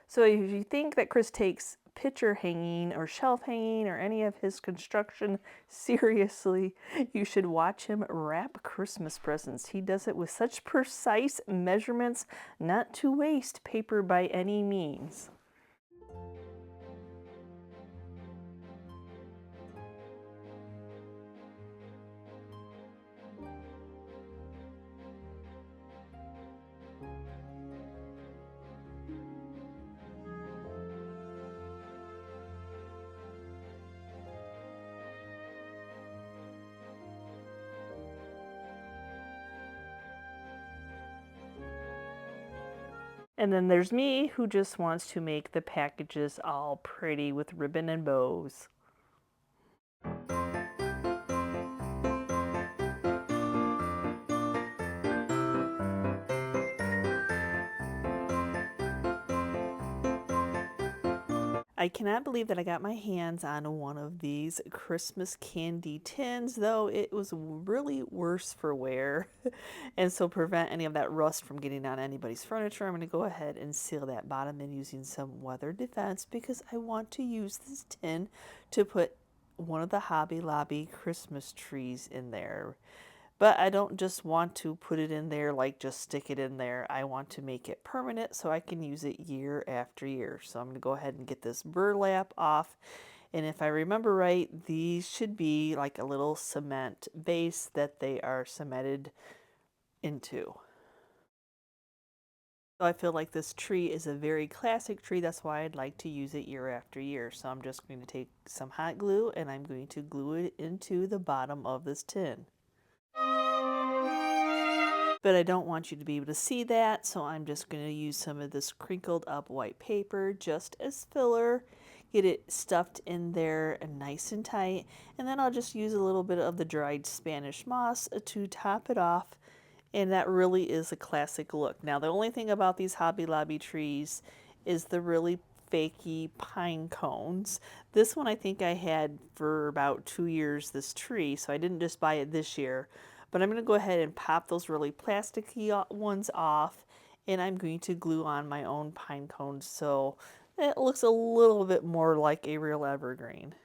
So if you think that Chris takes picture hanging or shelf hanging or any of his construction seriously, you should watch him wrap Christmas presents. He does it with such precise measurements, not to waste paper by any means. And then there's me, who just wants to make the packages all pretty with ribbon and bows. I cannot believe that I got my hands on one of these Christmas candy tins, though it was really worse for wear. And so prevent any of that rust from getting on anybody's furniture, I'm going to go ahead and seal that bottom in using some weather defense, because I want to use this tin to put one of the Hobby Lobby Christmas trees in there. But I don't just want to put it in there, like just stick it in there. I want to make it permanent so I can use it year after year. So I'm going to go ahead and get this burlap off. And if I remember right, these should be like a little cement base that they are cemented into. So I feel like this tree is a very classic tree. That's why I'd like to use it year after year. So I'm just going to take some hot glue and I'm going to glue it into the bottom of this tin. But I don't want you to be able to see that, so I'm just going to use some of this crinkled up white paper just as filler. Get it stuffed in there and nice and tight, and then I'll just use a little bit of the dried Spanish moss to top it off, and that really is a classic look. Now the only thing about these Hobby Lobby trees is the really fakey pine cones. This one I think I had for about 2 years, this tree, so I didn't just buy it this year. But I'm going to go ahead and pop those really plasticky ones off, and I'm going to glue on my own pine cones so it looks a little bit more like a real evergreen.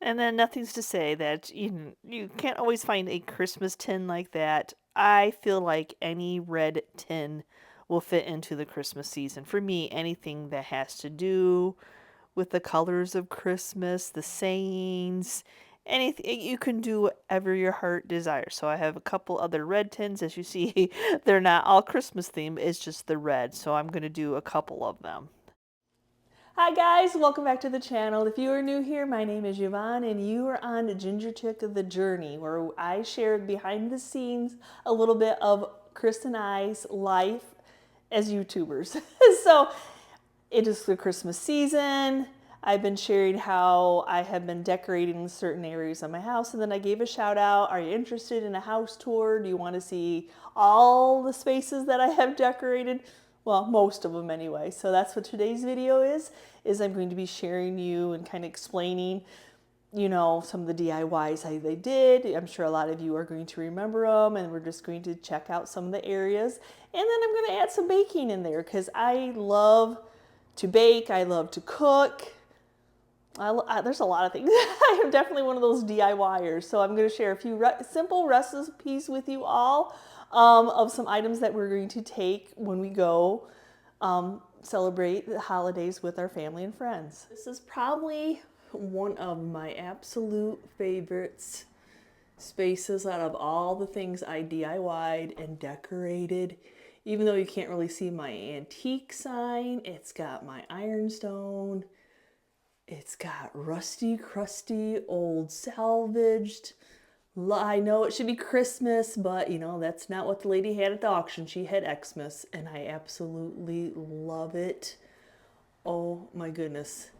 And then nothing's to say that you can't always find a Christmas tin like that. I feel like any red tin will fit into the Christmas season. For me, anything that has to do with the colors of Christmas, the sayings, anything, you can do whatever your heart desires. So I have a couple other red tins. As you see, they're not all Christmas themed, it's just the red. So I'm going to do a couple of them. Hi guys, welcome back to the channel. If you are new here, my name is Yvonne and you are on Ginger Chick The Journey, where I shared behind the scenes a little bit of Chris and I's life as YouTubers. So it is the Christmas season. I've been sharing how I have been decorating certain areas of my house, and then I gave a shout out. Are you interested in a house tour? Do you want to see all the spaces that I have decorated? Well, most of them anyway. So that's what today's video is I'm going to be sharing you and kind of explaining, you know, some of the DIYs they did. I'm sure a lot of you are going to remember them, and we're just going to check out some of the areas. And then I'm going to add some baking in there because I love to bake. I love to cook. There's a lot of things. I am definitely one of those DIYers. So I'm going to share a few simple recipes with you all of some items that we're going to take when we go celebrate the holidays with our family and friends. This is probably one of my absolute favorites spaces out of all the things I DIY'd and decorated. Even though you can't really see my antique sign, it's got my ironstone. It's got rusty, crusty, old salvaged. I know it should be Christmas, but you know, that's not what the lady had at the auction. She had Xmas, and I absolutely love it. Oh my goodness.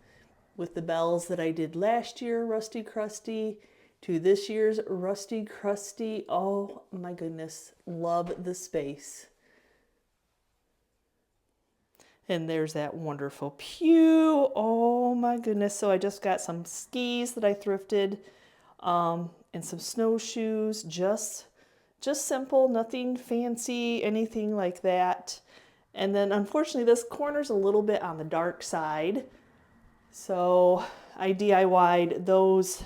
With the bells that I did last year, rusty, crusty, to this year's rusty, crusty. Oh my goodness. Love the space. And there's that wonderful pew. Oh my goodness. So I just got some skis that I thrifted and some snowshoes just just simple, nothing fancy, anything like that. And then unfortunately this corner's a little bit on the dark side. So I DIY'd those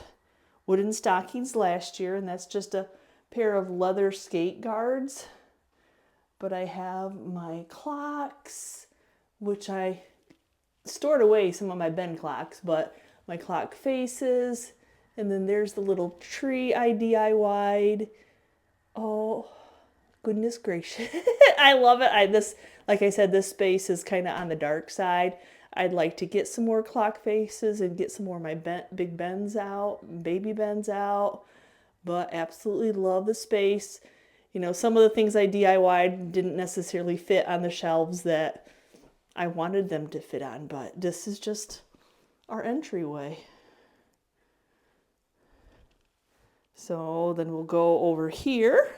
wooden stockings last year, and that's just a pair of leather skate guards. But I have my clocks, which I stored away some of my Ben clocks, but my clock faces, and then there's the little tree I DIY'd. Oh, goodness gracious. I love it. Like I said, this space is kind of on the dark side. I'd like to get some more clock faces and get some more of my Big Bens out, baby Bens out, but absolutely love the space. You know, some of the things I DIY'd didn't necessarily fit on the shelves that I wanted them to fit on, but this is just our entryway. So then we'll go over here,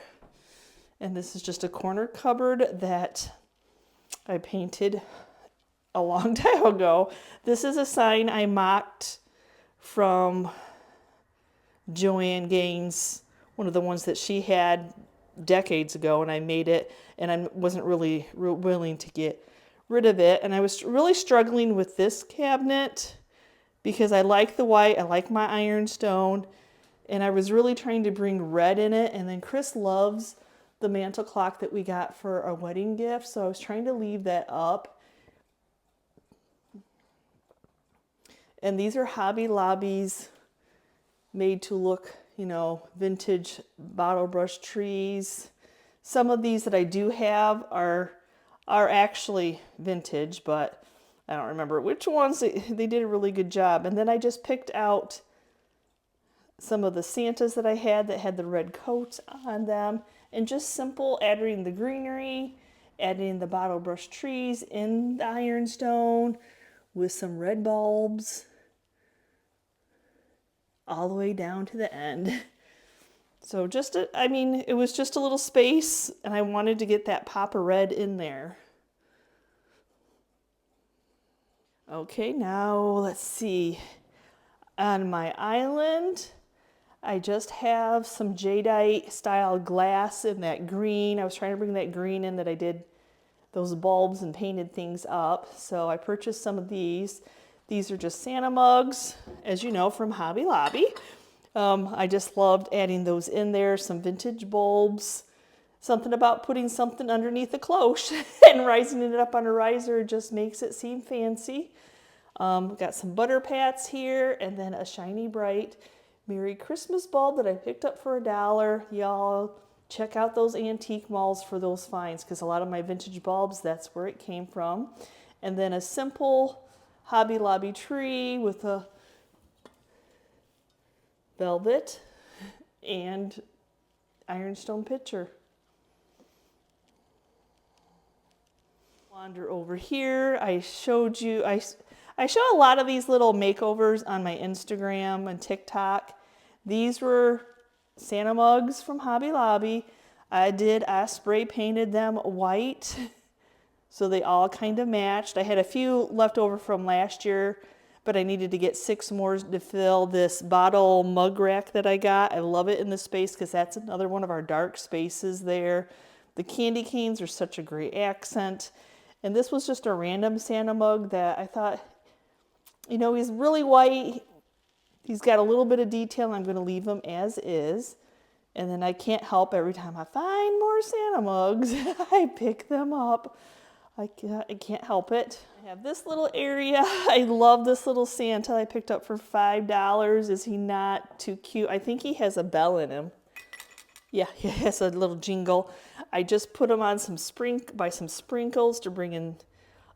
and this is just a corner cupboard that I painted a long time ago. This is a sign I mocked from Joanne Gaines, one of the ones that she had decades ago, and I made it, and I wasn't really willing to get rid of it. And I was really struggling with this cabinet because I like the white, I like my ironstone, and I was really trying to bring red in it. And then Chris loves the mantle clock that we got for a wedding gift, so I was trying to leave that up. And these are Hobby Lobby's made to look, you know, vintage bottle brush trees. Some of these that I do have are actually vintage, but I don't remember which ones. They did a really good job. And then I just picked out some of the Santas that I had that had the red coats on them, and just simple, adding the greenery, adding the bottle brush trees in the ironstone with some red bulbs all the way down to the end. So just, it was just a little space, and I wanted to get that pop of red in there. Okay, now let's see. On my island, I just have some jadeite style glass in that green. I was trying to bring that green in that I did those bulbs and painted things up. So I purchased some of these. These are just Santa mugs, as you know, from Hobby Lobby. I just loved adding those in there, some vintage bulbs. Something about putting something underneath a cloche and rising it up on a riser just makes it seem fancy. Got some butter pats here, and then a shiny bright Merry Christmas bulb that I picked up for $1. Y'all check out those antique malls for those finds, because a lot of my vintage bulbs, that's where it came from. And then a simple Hobby Lobby tree with a velvet and ironstone pitcher. Wander over here. I showed you, I show a lot of these little makeovers on my Instagram and TikTok. These were Santa mugs from Hobby Lobby. I spray painted them white, so they all kind of matched. I had a few left over from last year, but I needed to get 6 more to fill this bottle mug rack that I got. I love it in this space because that's another one of our dark spaces there. The candy canes are such a great accent. And this was just a random Santa mug that I thought, you know, he's really white. He's got a little bit of detail. I'm going to leave him as is. And then I can't help, every time I find more Santa mugs, I pick them up. I can't help it. I have this little area. I love this little Santa I picked up for $5. Is he not too cute? I think he has a bell in him. Yeah, he has a little jingle. I just put him on some sprinkles to bring in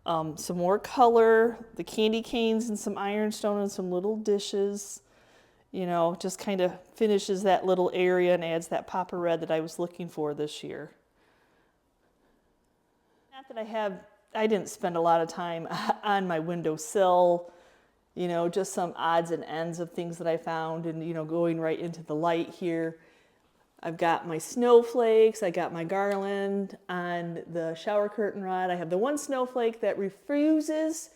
some more color, the candy canes and some ironstone and some little dishes. You know, just kind of finishes that little area and adds that pop of red that I was looking for this year. Not that I didn't spend a lot of time on my windowsill, you know, just some odds and ends of things that I found, and, you know, going right into the light here. I've got my snowflakes, I got my garland on the shower curtain rod. I have the one snowflake that refuses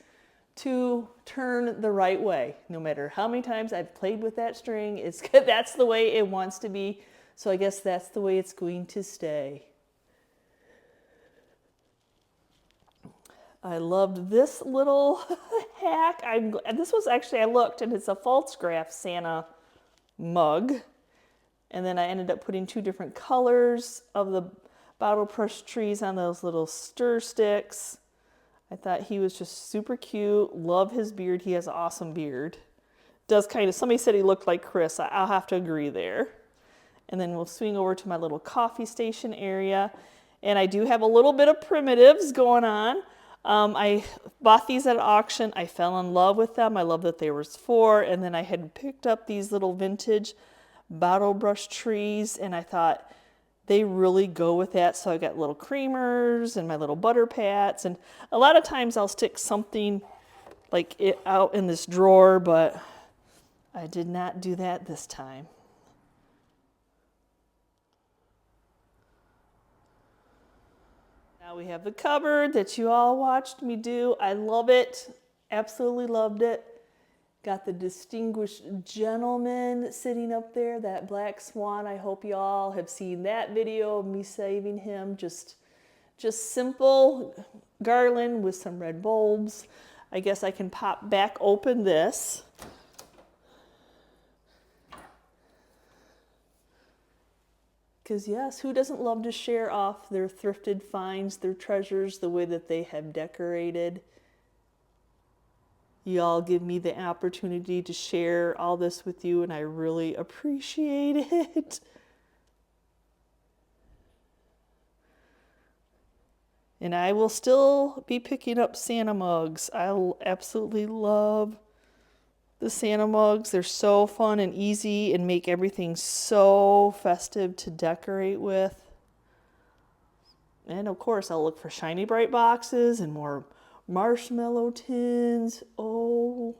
to turn the right way. No matter how many times I've played with that string, that's the way it wants to be. So I guess that's the way it's going to stay. I loved this little hack. This was actually, I looked, and it's a false-graph Santa mug. And then I ended up putting 2 different colors of the bottle brush trees on those little stir sticks. I thought he was just super cute. Love his beard. He has an awesome beard. Does kind of, somebody said he looked like Chris. I'll have to agree there. And then we'll swing over to my little coffee station area. And I do have a little bit of primitives going on. I bought these at auction. I fell in love with them. I love that they were 4. And then I had picked up these little vintage bottle brush trees, and I thought they really go with that. So I got little creamers and my little butter pats. And a lot of times I'll stick something like it out in this drawer, but I did not do that this time. Now we have the cupboard that you all watched me do. I love it. Absolutely loved it. Got the distinguished gentleman sitting up there, that black swan. I hope you all have seen that video of me saving him. Just simple garland with some red bulbs. I guess I can pop back open this. Because yes, who doesn't love to share off their thrifted finds, their treasures, the way that they have decorated? Y'all give me the opportunity to share all this with you, and I really appreciate it. And I will still be picking up Santa mugs. I absolutely love the Santa mugs. They're so fun and easy and make everything so festive to decorate with. And of course, I'll look for shiny bright boxes and more marshmallow tins. Oh,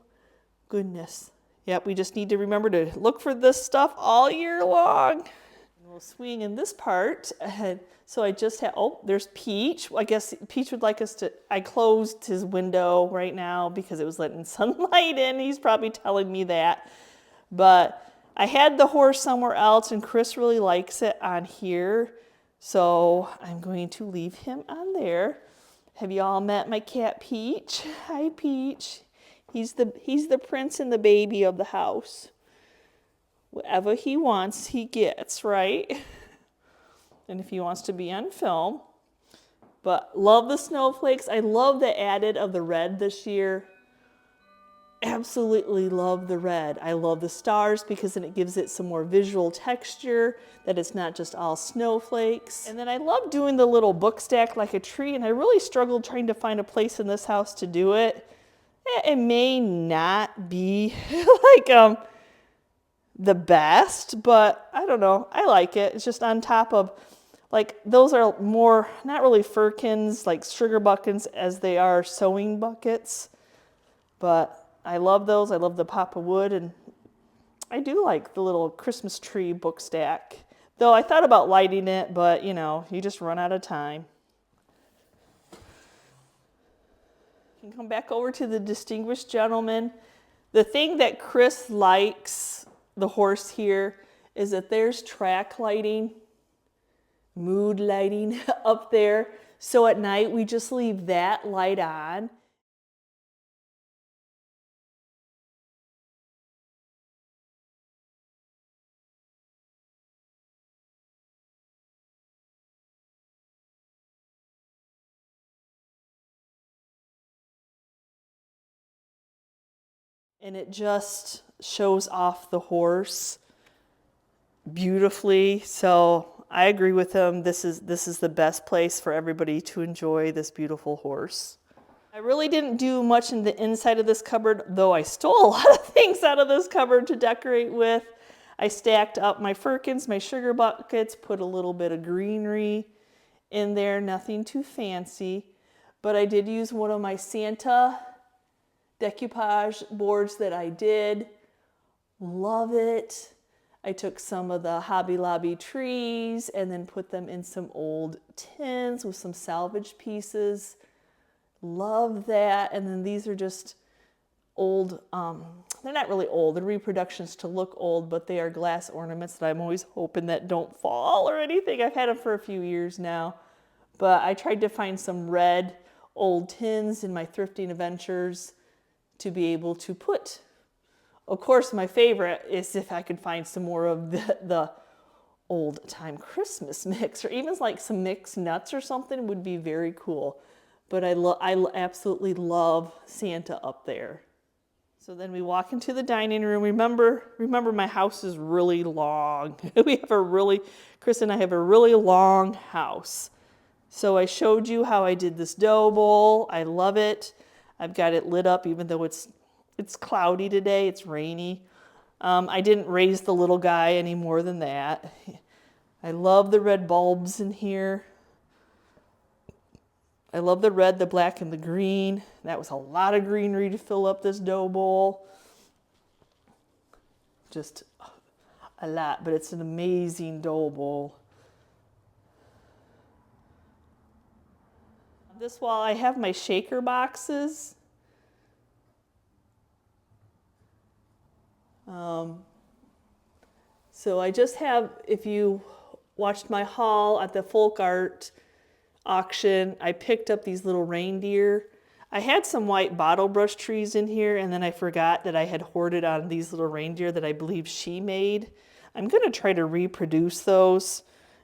goodness. Yep, we just need to remember to look for this stuff all year long. And we'll swing in this part. So I just had, oh, there's Peach. I guess Peach would like us to, I closed his window right now because it was letting sunlight in. He's probably telling me that. But I had the horse somewhere else, and Chris really likes it on here. So I'm going to leave him on there. Have you all met my cat Peach? Hi Peach. He's the prince and the baby of the house. Whatever he wants, he gets, right? And if he wants to be on film. But love the snowflakes. I love the added of the red this year. Absolutely love the red. I love the stars because then it gives it some more visual texture, that it's not just all snowflakes. And then I love doing the little book stack like a tree, and I really struggled trying to find a place in this house to do it. It may not be like the best, but I don't know. I like it. It's just on top of, like, those are more, not really firkins, like sugar buckets as they are sewing buckets. But I love those. I love the pop of wood, and I do like the little Christmas tree book stack. Though I thought about lighting it, but you know, you just run out of time. You can come back over to the distinguished gentleman. The thing that Chris likes, the horse here, is that there's track lighting, mood lighting up there. So at night we just leave that light on. And it just shows off the horse beautifully. So I agree with him. This is the best place for everybody to enjoy this beautiful horse. I really didn't do much in the inside of this cupboard, though I stole a lot of things out of this cupboard to decorate with. I stacked up my firkins, my sugar buckets, put a little bit of greenery in there, nothing too fancy. But I did use one of my Santa decoupage boards that I did. Love it. I took some of the Hobby Lobby trees and then put them in some old tins with some salvage pieces. Love that. And then these are just old, they're not really old, they're reproductions to look old, but they are glass ornaments that I'm always hoping that don't fall or anything. I've had them for a few years now, but I tried to find some red old tins in my thrifting adventures to be able to put. Of course, my favorite is if I could find some more of the old time Christmas mix, or even like some mixed nuts or something would be very cool. But I absolutely love Santa up there. So then we walk into the dining room. Remember my house is really long. Chris and I have a really long house. So I showed you how I did this dough bowl. I love it. I've got it lit up even though it's cloudy today, it's rainy. I didn't raise the little guy any more than that. I love the red bulbs in here. I love the red, the black, and the green. That was a lot of greenery to fill up this dough bowl. Just a lot, but it's an amazing dough bowl. This wall, I have my shaker boxes. So I just have, if you watched my haul at the folk art auction, I picked up these little reindeer. I had some white bottle brush trees in here, and then I forgot that I had hoarded on these little reindeer that I believe she made. I'm going to try to reproduce those,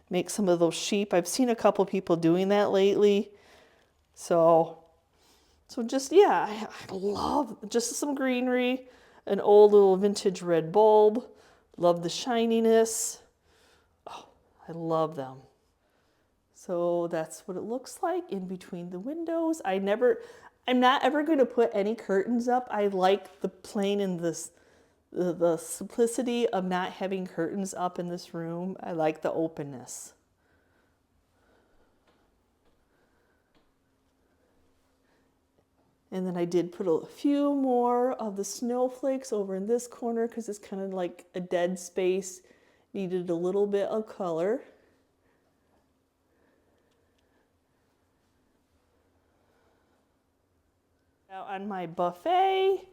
make some of those sheep. I've seen a couple people doing that lately. So just, yeah, I love just some greenery, an old little vintage red bulb. Love the shininess. Oh, I love them. So that's what it looks like in between the windows. I'm not ever going to put any curtains up. I like the plain and the simplicity of not having curtains up in this room. I like the openness. And then I did put a few more of the snowflakes over in this corner because it's kind of like a dead space. Needed a little bit of color. Now on my buffet,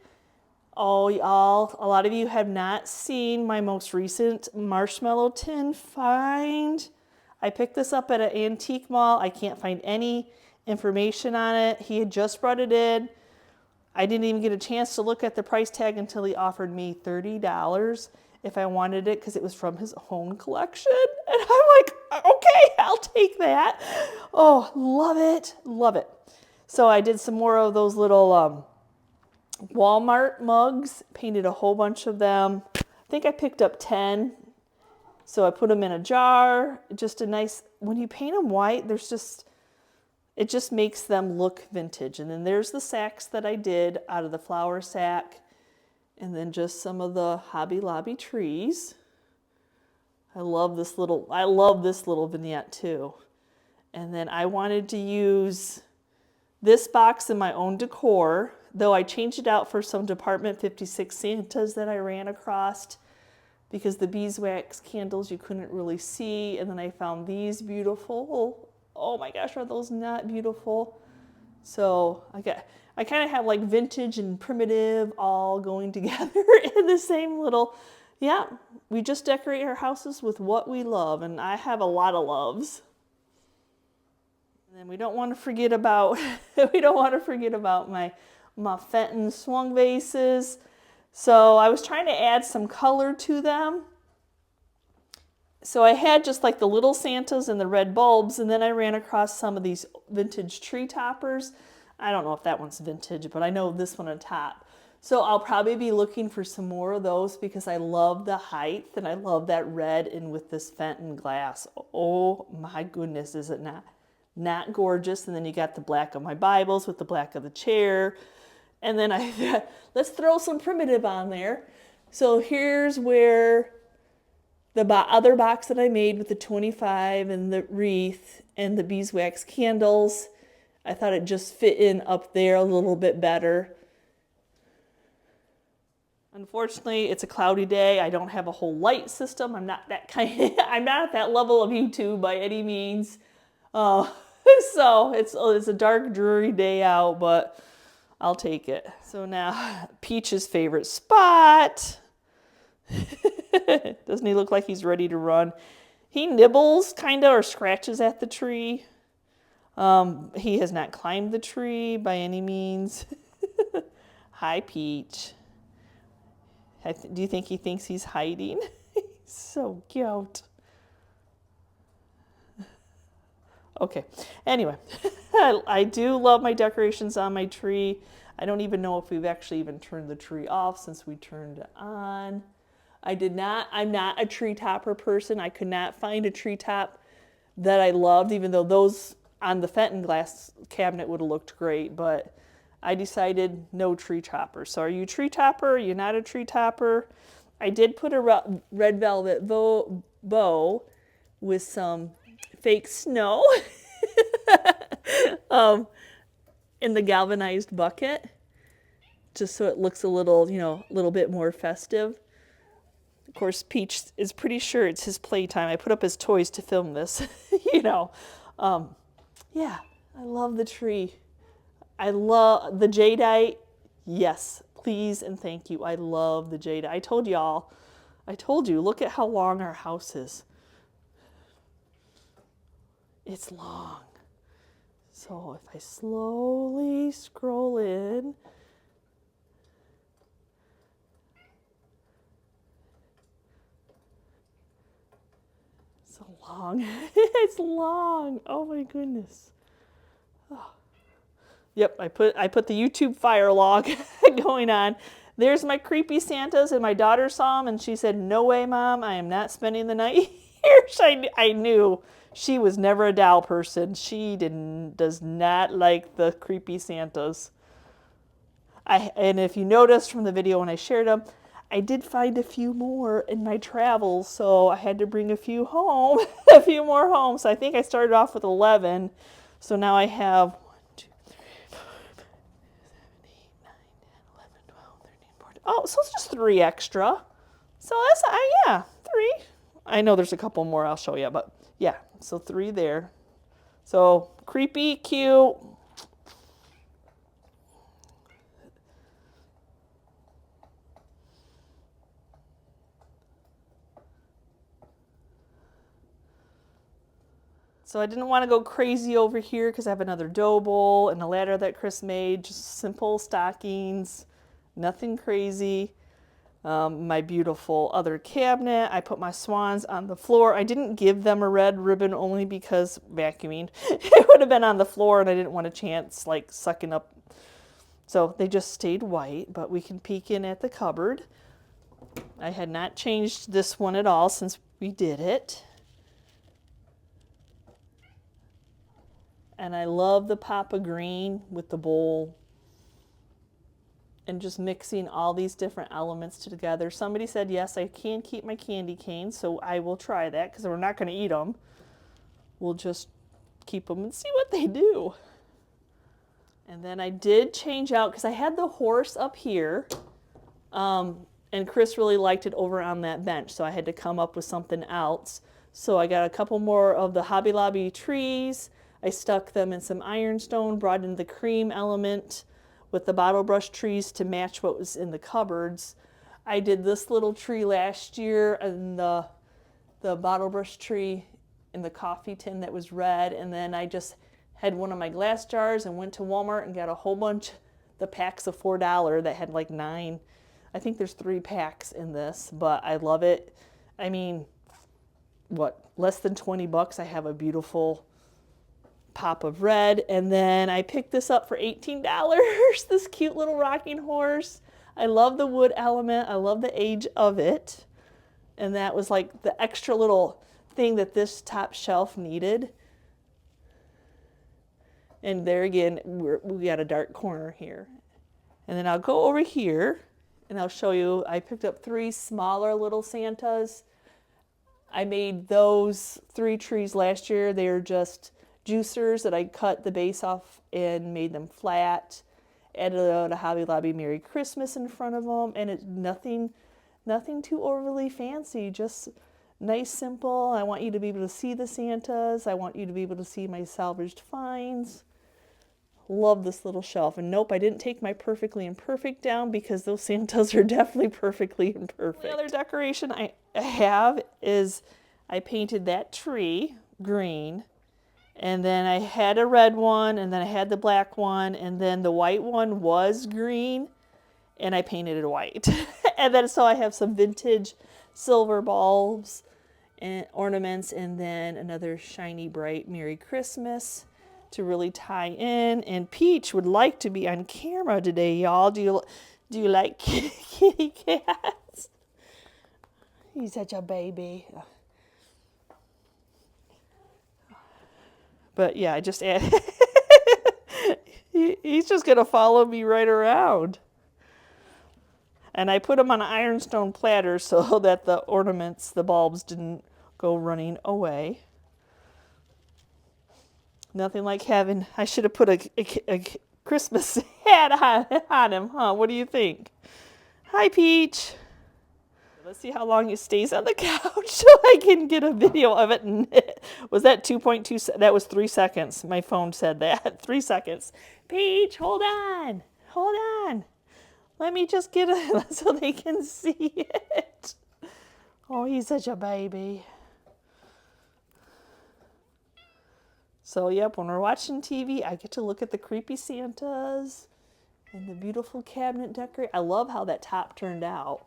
oh y'all, a lot of you have not seen my most recent marshmallow tin find. I picked this up at an antique mall. I can't find any information on it. He had just brought it in. I didn't even get a chance to look at the price tag until he offered me $30 if I wanted it because it was from his own collection. And I'm like, okay, I'll take that. Oh, love it, love it. So I did some more of those little Walmart mugs, painted a whole bunch of them. I think I picked up 10. So I put them in a jar, just a nice, when you paint them white, it just makes them look vintage. And then there's the sacks that I did out of the flour sack. And then just some of the Hobby Lobby trees. I love this little vignette too. And then I wanted to use this box in my own decor, though I changed it out for some Department 56 Santas that I ran across because the beeswax candles you couldn't really see. And then I found these beautiful. Oh my gosh, are those not beautiful? So I kind of have like vintage and primitive all going together in the same little, yeah, we just decorate our houses with what we love, and I have a lot of loves. And then we don't want to forget about my Fenton swung vases. So I was trying to add some color to them. So I had just like the little Santas and the red bulbs, and then I ran across some of these vintage tree toppers. I don't know if that one's vintage, but I know this one on top. So I'll probably be looking for some more of those because I love the height and I love that red and with this Fenton glass. Oh my goodness, is it not gorgeous? And then you got the black of my Bibles with the black of the chair. And then I thought, let's throw some primitive on there. So here's where the other box that I made with the 25 and the wreath and the beeswax candles, I thought it just fit in up there a little bit better. Unfortunately, it's a cloudy day. I don't have a whole light system. I'm not I'm not at that level of YouTube by any means. So it's a dark, dreary day out, but I'll take it. So now, Peach's favorite spot. Doesn't he look like he's ready to run? He nibbles, kind of, or scratches at the tree. He has not climbed the tree by any means. Hi, Peach. Do you think he thinks he's hiding? He's so cute. Okay, anyway, I do love my decorations on my tree. I don't even know if we've actually even turned the tree off since we turned it on. I'm not a tree topper person. I could not find a tree top that I loved, even though those on the Fenton glass cabinet would have looked great, but I decided no tree topper. So are you a tree topper? Are you not a tree topper? I did put a red velvet bow with some fake snow in the galvanized bucket, just so it looks a little, a little bit more festive. Of course, Peach is pretty sure it's his playtime. I put up his toys to film this, Yeah, I love the tree. I love the jadeite. Yes, please and thank you. I love the jadeite. I told you, look at how long our house is. It's long. So if I slowly scroll in, so long. It's long. Oh my goodness. Oh. Yep, I put the YouTube fire log going on. There's my creepy Santas, and my daughter saw them, and she said, "No way, Mom, I am not spending the night here." I knew she was never a doll person. She does not like the creepy Santas. And if you noticed from the video when I shared them, I did find a few more in my travels, so I had to bring a few home, a few more home. So I think I started off with 11. So now I have 1, 2, 3, 4, 5, 6, 7, 8, 9, 10, 11, 12, 13, 14. Oh, so it's just 3 extra. So that's, yeah, 3. I know there's a couple more I'll show you, but yeah, so 3 there. So creepy, cute. So I didn't want to go crazy over here because I have another dough bowl and a ladder that Chris made. Just simple stockings, nothing crazy. My beautiful other cabinet. I put my swans on the floor. I didn't give them a red ribbon only because vacuuming. It would have been on the floor and I didn't want a chance like sucking up. So they just stayed white, but we can peek in at the cupboard. I had not changed this one at all since we did it. And I love the pop of green with the bowl and just mixing all these different elements together. Somebody said, yes, I can keep my candy canes, so I will try that because we're not going to eat them. We'll just keep them and see what they do. And then I did change out because I had the horse up here, and Chris really liked it over on that bench, so I had to come up with something else. So I got a couple more of the Hobby Lobby trees. I stuck them in some ironstone, brought in the cream element with the bottle brush trees to match what was in the cupboards. I did this little tree last year and the bottle brush tree in the coffee tin that was red, and then I just had one of my glass jars and went to Walmart and got a whole bunch, the packs of $4 that had like 9. I think there's 3 packs in this, but I love it. I mean, what, less than 20 bucks, I have a beautiful pop of red. And then I picked this up for $18, this cute little rocking horse. I love the wood element. I love the age of it. And that was like the extra little thing that this top shelf needed. And there again, we got a dark corner here. And then I'll go over here and I'll show you, I picked up 3 smaller little Santas. I made those 3 trees last year. They are just juicers that I cut the base off and made them flat. Added a Hobby Lobby Merry Christmas in front of them, and it's nothing too overly fancy, just nice, simple. I want you to be able to see the Santas. I want you to be able to see my salvaged finds. Love this little shelf. And nope, I didn't take my perfectly imperfect down because those Santas are definitely perfectly imperfect. The other decoration I have is I painted that tree green. And then I had a red one, and then I had the black one, and then the white one was green, and I painted it white. And then so I have some vintage silver bulbs and ornaments, and then another shiny bright Merry Christmas to really tie in. And Peach would like to be on camera today, y'all. Do you like kitty cats? He's such a baby. But yeah, I just add. He's just gonna follow me right around. And I put them on an ironstone platter so that the ornaments, the bulbs, didn't go running away. Nothing like having. I should have put a Christmas hat on him, huh? What do you think? Hi, Peach. Let's see how long he stays on the couch so I can get a video of it. And was that 2.2? That was 3 seconds. My phone said that. 3 seconds. Peach, hold on. Hold on. Let me just get it so they can see it. Oh, he's such a baby. So, yep, when we're watching TV, I get to look at the creepy Santas and the beautiful cabinet decoration. I love how that top turned out.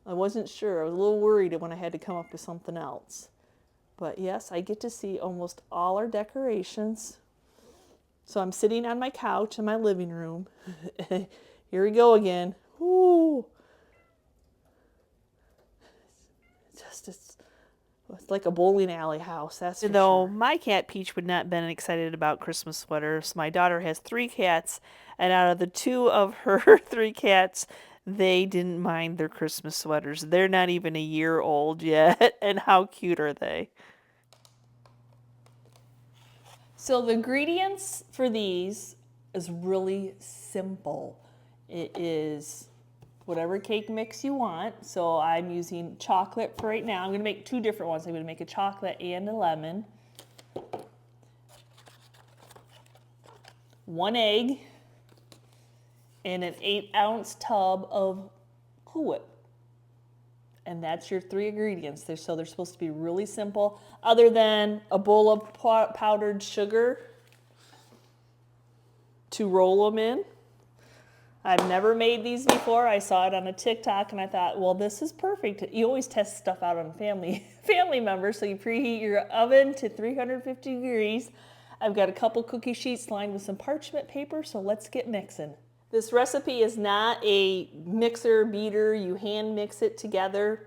I wasn't sure. I was a little worried when I had to come up with something else. But yes, I get to see almost all our decorations. So I'm sitting on my couch in my living room. Here we go again. Ooh. It's like a bowling alley house, that's for sure. My cat Peach would not have been excited about Christmas sweaters. My daughter has 3 cats, and out of the 2 of her 3 cats, they didn't mind their Christmas sweaters. They're not even a year old yet, and how cute are they? So the ingredients for these is really simple. It is whatever cake mix you want. So I'm using chocolate for right now. I'm going to make 2 different ones. I'm going to make a chocolate and a lemon. 1 egg. And an 8-ounce tub of Cool Whip. And that's your 3 ingredients. So they're supposed to be really simple, other than a bowl of powdered sugar to roll them in. I've never made these before. I saw it on a TikTok and I thought, well, this is perfect. You always test stuff out on family members. So you preheat your oven to 350 degrees. I've got a couple cookie sheets lined with some parchment paper, so let's get mixing. This recipe is not a mixer beater. You hand mix it together,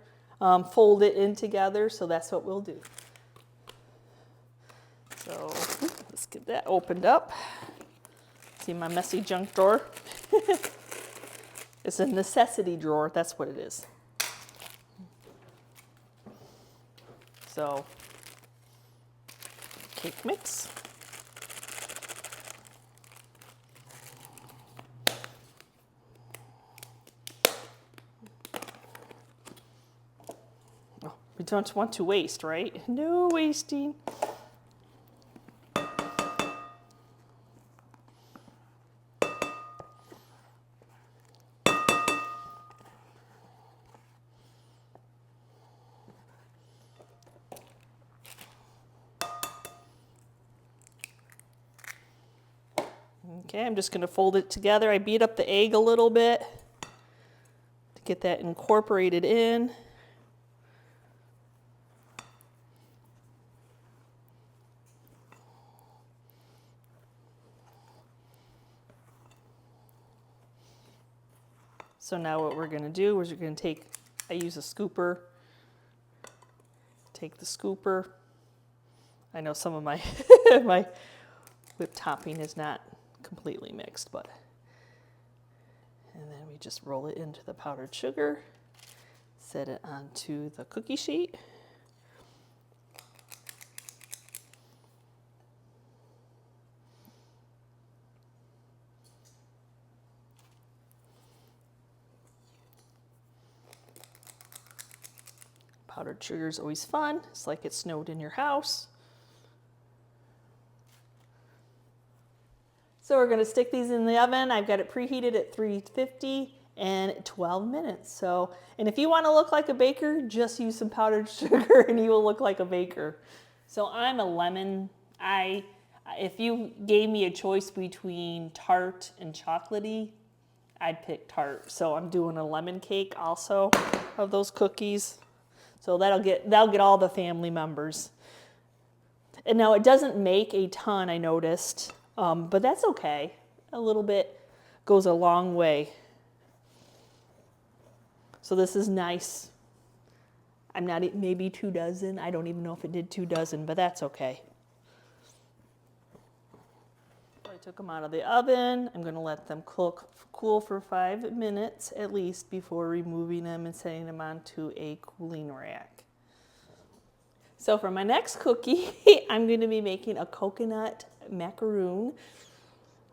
fold it in together, so that's what we'll do. So let's get that opened up. See my messy junk drawer? It's a necessity drawer, that's what it is. So, cake mix. Oh, we don't want to waste, right? No wasting. Okay, I'm just going to fold it together. I beat up the egg a little bit to get that incorporated in. So now what we're going to do is we're going to take, I use a scooper, take the scooper. I know some of my, my whipped topping is not completely mixed, but, and then we just roll it into the powdered sugar, set it onto the cookie sheet. Powdered sugar is always fun. It's like it snowed in your house. So we're going to stick these in the oven. I've got it preheated at 350 and 12 minutes. So, and if you want to look like a baker, just use some powdered sugar and you will look like a baker. So I'm a lemon. If you gave me a choice between tart and chocolatey, I'd pick tart. So I'm doing a lemon cake also of those cookies. So that'll get all the family members. And now it doesn't make a ton, I noticed, but that's okay. A little bit goes a long way. So this is nice. I'm not, maybe 2 dozen. I don't even know if it did 2 dozen, but that's okay. I took them out of the oven. I'm going to let them cool for 5 minutes at least before removing them and setting them onto a cooling rack. So for my next cookie, I'm going to be making a coconut macaroon.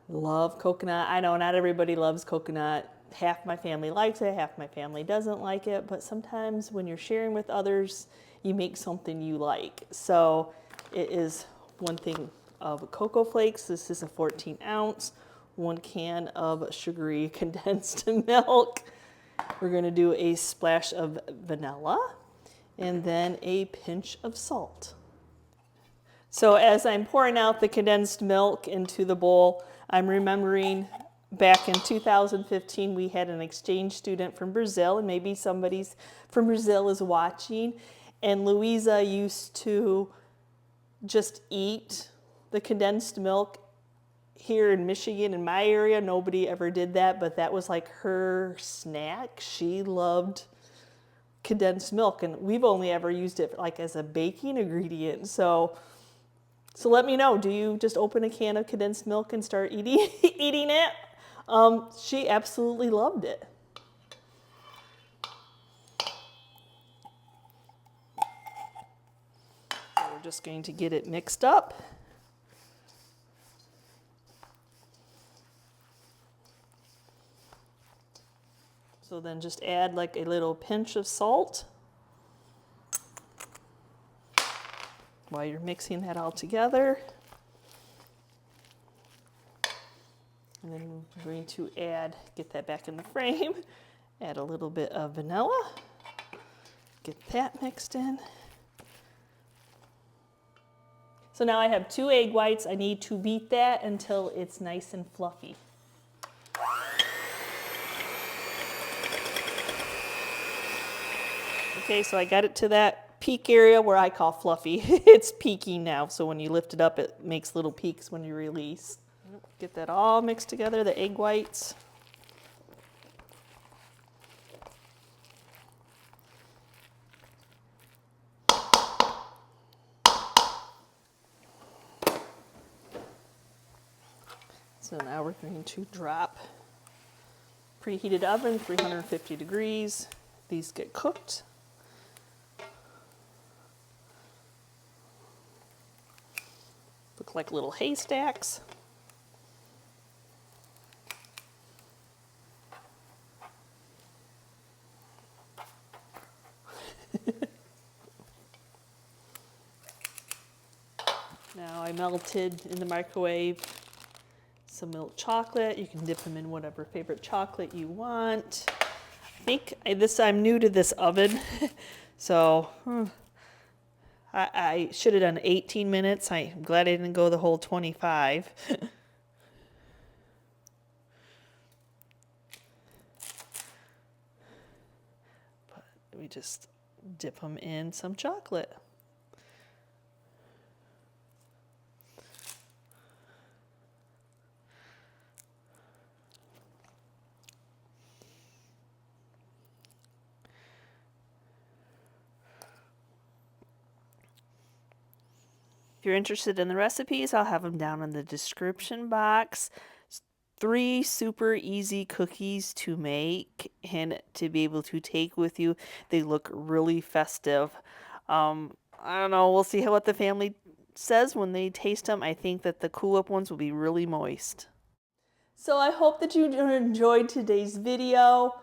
Love coconut. I know not everybody loves coconut. Half my family likes it, half my family doesn't like it, but sometimes when you're sharing with others, you make something you like. So it is 1 thing of cocoa flakes. This is a 14 ounce, 1 can of sugary condensed milk. We're going to do a splash of vanilla and then a pinch of salt. So as I'm pouring out the condensed milk into the bowl, I'm remembering back in 2015, we had an exchange student from Brazil, and maybe somebody from Brazil is watching, and Louisa used to just eat the condensed milk. Here in Michigan, in my area, nobody ever did that, but that was like her snack. She loved condensed milk, and we've only ever used it like as a baking ingredient. So let me know, do you just open a can of condensed milk and start eating it? She absolutely loved it. So we're just going to get it mixed up. So then just add like a little pinch of salt while you're mixing that all together. And then I'm going to get that back in the frame, add a little bit of vanilla, get that mixed in. So now I have 2 egg whites. I need to beat that until it's nice and fluffy. Okay, so I got it to that peak area where I call fluffy. It's peaking now, so when you lift it up, it makes little peaks when you release. Get that all mixed together, the egg whites. So now we're going to drop preheated oven, 350 degrees. These get cooked. Look like little haystacks. Now I melted in the microwave some milk chocolate. You can dip them in whatever favorite chocolate you want. I think I'm new to this oven, so I should have done 18 minutes. I'm glad I didn't go the whole 25. But we just dip them in some chocolate. If you're interested in the recipes, I'll have them down in the description box. 3 super easy cookies to make and to be able to take with you. They look really festive. I don't know, we'll see what the family says when they taste them. I think that the Cool Whip ones will be really moist. So I hope that you enjoyed today's video.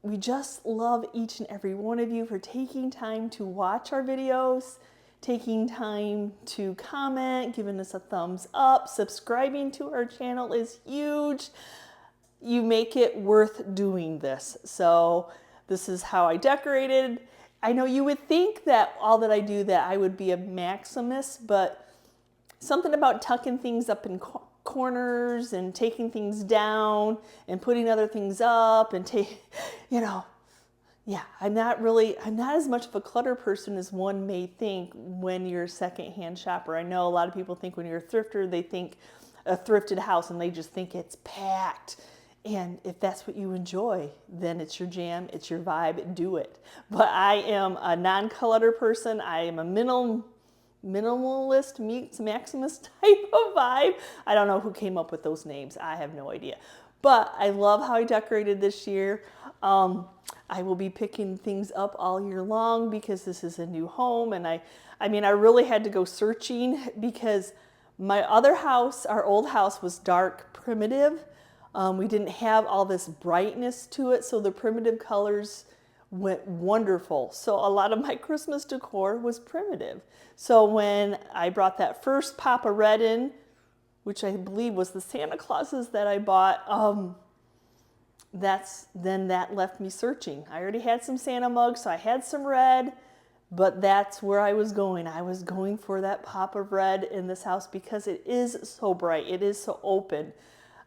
We just love each and every one of you for taking time to watch our videos. taking time to comment, giving us a thumbs up, subscribing to our channel is huge. You make it worth doing this. So this is how I decorated. I know you would think that all that I do that I would be a maximist, but something about tucking things up in corners and taking things down and putting other things up and yeah, I'm not as much of a clutter person as one may think when you're a secondhand shopper. I know a lot of people think when you're a thrifter, they think a thrifted house and they just think it's packed. And if that's what you enjoy, then it's your jam, it's your vibe, do it. But I am a non-clutter person. I am a minimalist meets maximist type of vibe. I don't know who came up with those names. I have no idea. But I love how I decorated this year. I will be picking things up all year long because this is a new home. And I mean, I really had to go searching because my other house, our old house, was dark primitive. We didn't have all this brightness to it. So the primitive colors went wonderful. So a lot of my Christmas decor was primitive. So when I brought that first pop of red in, which I believe was the Santa Clauses that I bought, then that left me searching. I already had some Santa mugs, so I had some red, but that's where I was going. I was going for that pop of red in this house because it is so bright. It is so open.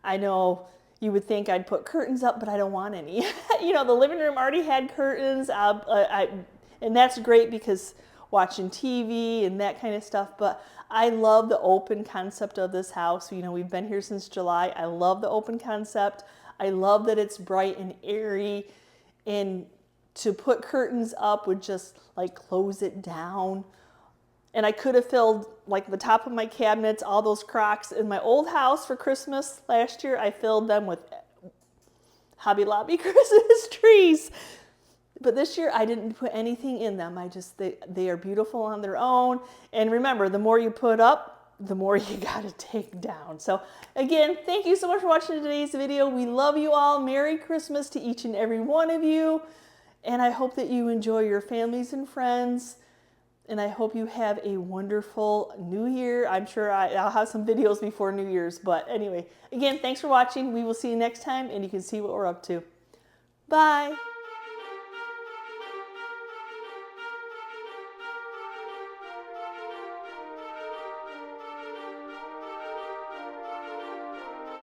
I know you would think I'd put curtains up, but I don't want any. You know, the living room already had curtains, and that's great because watching TV and that kind of stuff, but I love the open concept of this house. You know, we've been here since July. I love the open concept. I love that it's bright and airy, and to put curtains up would just like close it down. And I could have filled like the top of my cabinets, all those crocks. In my old house for Christmas last year, I filled them with Hobby Lobby Christmas trees. But this year I didn't put anything in them. They are beautiful on their own. And remember, the more you put up, the more you gotta take down. So again, thank you so much for watching today's video. We love you all. Merry Christmas to each and every one of you. And I hope that you enjoy your families and friends. And I hope you have a wonderful New Year. I'm sure I'll have some videos before New Year's. But anyway, again, thanks for watching. We will see you next time, and you can see what we're up to. Bye.